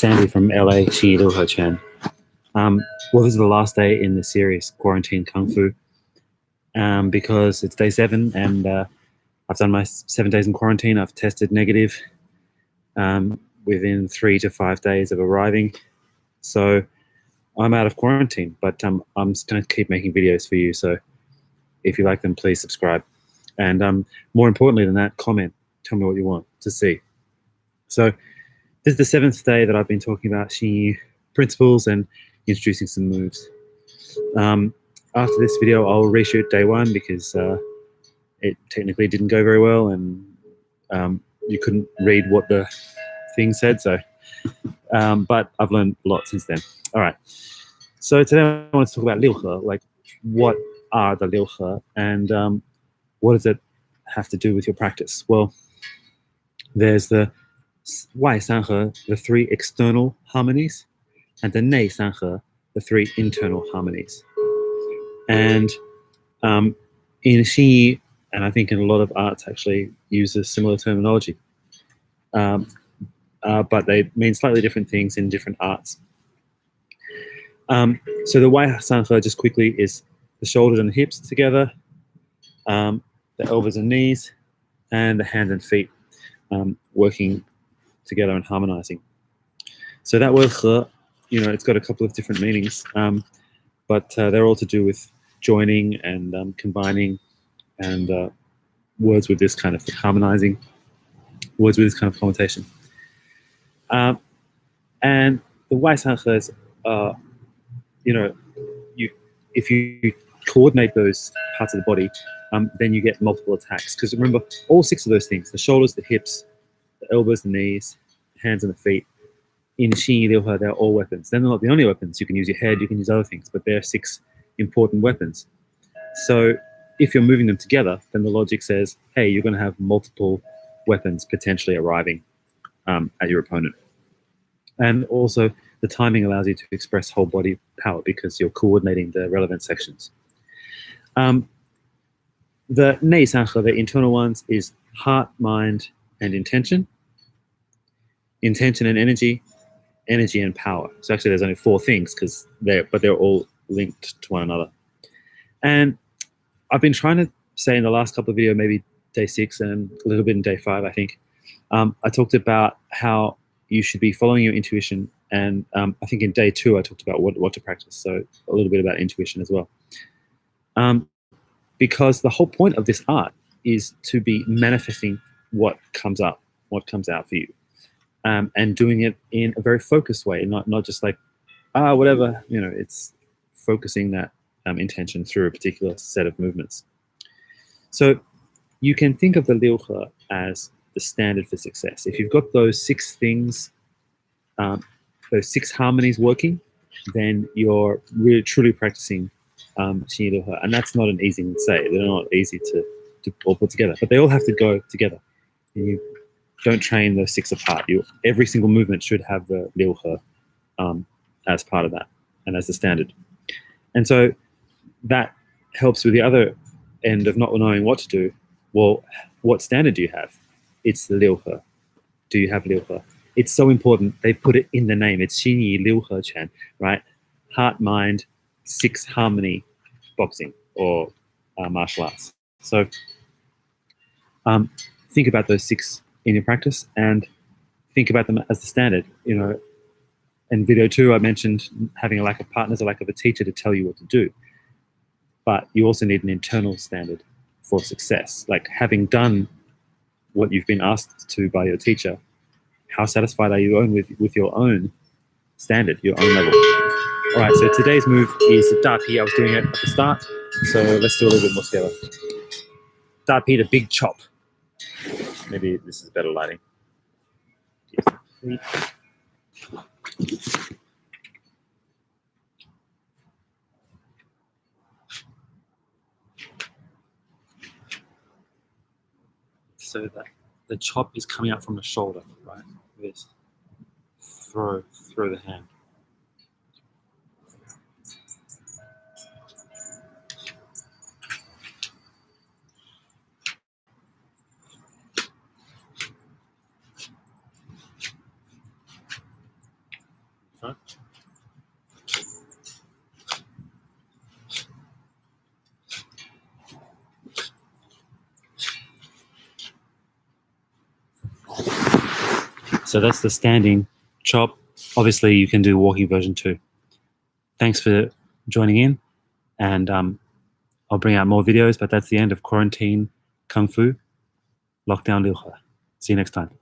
Sandy from LA, Xi Liuhe Chen. Well, this is the last day in the series, Quarantine Kung Fu, because it's day 7 and I've done my 7 days in quarantine. I've tested negative within 3 to 5 days of arriving. So I'm out of quarantine, but I'm just going to keep making videos for you. So if you like them, please subscribe. And more importantly than that, comment. Tell me what you want to see. So this is the 7th day that I've been talking about Xi principles and introducing some moves. After this video, I'll reshoot day 1 because it technically didn't go very well and you couldn't read what the thing said. So, but I've learned a lot since then. All right. So today I want to talk about Liuhe, like what are the Liuhe and what does it have to do with your practice? Well, there's the Wai Sanhe, the 3 external harmonies, and the Nei Sanhe, the 3 internal harmonies. And in Xi, and I think in a lot of arts actually use a similar terminology, but they mean slightly different things in different arts. So the Wai Sanhe, just quickly, is the shoulders and the hips together, the elbows and knees, and the hands and feet working together and harmonizing. So that word he, it's got a couple of different meanings, but they're all to do with joining and combining and words with this kind of harmonizing, words with this kind of connotation. And the Wai Sanhe, if you coordinate those parts of the body, then you get multiple attacks. Because remember, all 6 of those things, the shoulders, the hips, the elbows, the knees, the hands and the feet, in Xi Liuhe, they're all weapons. They're not the only weapons. You can use your head, you can use other things, but they're 6 important weapons. So if you're moving them together, then the logic says, hey, you're going to have multiple weapons potentially arriving at your opponent. And also, the timing allows you to express whole body power because you're coordinating the relevant sections. The Nei Sanhe, the internal ones, is heart, mind, and intention. Intention and energy, energy and power. So actually there's only 4 things because they're all linked to one another. And I've been trying to say in the last couple of videos, maybe day 6 and a little bit in day 5, I think, I talked about how you should be following your intuition. And I think in day 2, I talked about what to practice. So a little bit about intuition as well. Because the whole point of this art is to be manifesting what comes up, what comes out for you. And doing it in a very focused way, not just like, whatever, it's focusing that intention through a particular set of movements. So you can think of the Liuhe as the standard for success. If you've got those 6 things, those 6 harmonies working, then you're really truly practicing Xi Liuhe. And that's not an easy thing to say. They're not easy to all put together, but they all have to go together. And you don't train those 6 apart. Every single movement should have the Liuhe as part of that and as the standard. And so that helps with the other end of not knowing what to do. Well, what standard do you have? It's the Liuhe. Do you have Liuhe? It's so important. They put it in the name. It's Xi Liuhe Chen, right? Heart, mind, 6 harmony boxing or martial arts. So think about those 6 in your practice and think about them as the standard. In video 2, I mentioned having a lack of partners, a lack of a teacher to tell you what to do. But you also need an internal standard for success. Like having done what you've been asked to by your teacher, how satisfied are you with your own standard, your own level? All right, so today's move is Da Pi. I was doing it at the start, so let's do a little bit more together. Da Pi, the big chop. Maybe this is better lighting. So that the chop is coming out from the shoulder, right? This throw the hand. Fine. So that's the standing chop. Obviously, you can do walking version too. Thanks for joining in, and I'll bring out more videos, but that's the end of quarantine kung fu lockdown Liuhe. See you next time.